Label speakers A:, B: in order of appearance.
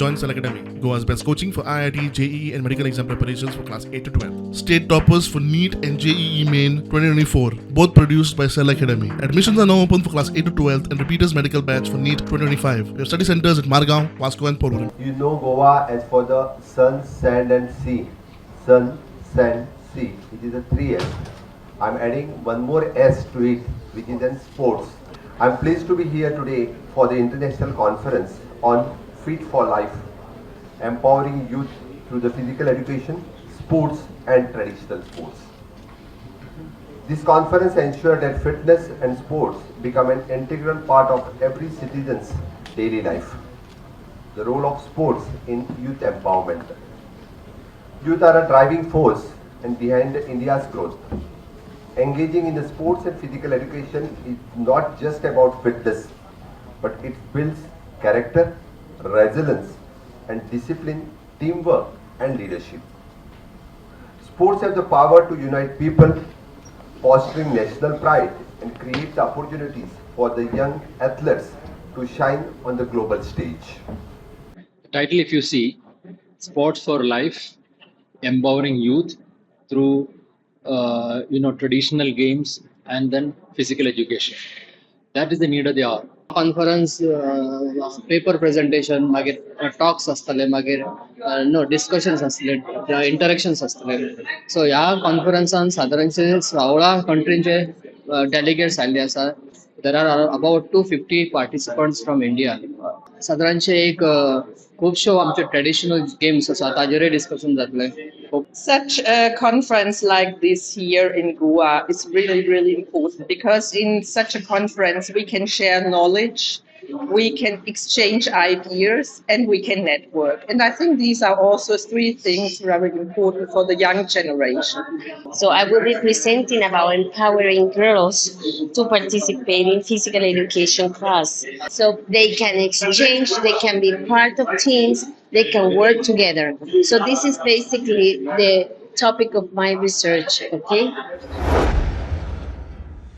A: Join Cell Academy, Goa's best coaching for IIT, JEE, and medical exam preparations for class 8 to 12. State toppers for NEET and JEE Main 2024, both produced by Cell Academy. Admissions are now open for class 8 to 12 and repeaters medical batch for NEET 2025. We have study centers at Margao, Vasco, and Prudent.
B: You know Goa as for the sun, sand, and sea. Sun, sand, sea. It is a 3S. I'm adding one more S to it, which is in sports. I'm pleased to be here today for the international conference on Fit for Life, empowering youth through the physical education, sports, and traditional sports. This conference ensures that fitness and sports become an integral part of every citizen's daily life. The role of sports in youth empowerment. Youth are a driving force and behind India's growth. Engaging in the sports and physical education is not just about fitness, but it builds character, resilience, and discipline, teamwork, and leadership. Sports have the power to unite people, fostering national pride and create the opportunities for the young athletes to shine on the global stage.
C: Title, if you see, Sports for Life, empowering youth through traditional games and then physical education. That is the need of the hour.
D: Conference paper presentation मागीर talks आसतले मागीर discussions आसतले interactions आसतले सो ह्या कॉन्फरन्सान सादारणशे 16 कंट्रीचे delegates आयिल्ले आसा there are about 250 participants from India सादारणशे एक खूबश्यो आमचे ट्रेडिशनल गेम्स आसा ताजेरूय डिस्कशन जातले.
E: Such a conference like this here in Goa is really, really important because in such a conference we can share knowledge, we can exchange ideas, and we can network. And I think these are also three things very important for the young generation.
F: So I will be presenting about empowering girls to participate in physical education class. So they can exchange, they can be part of teams, they can work together. So this is basically the topic of my research, okay?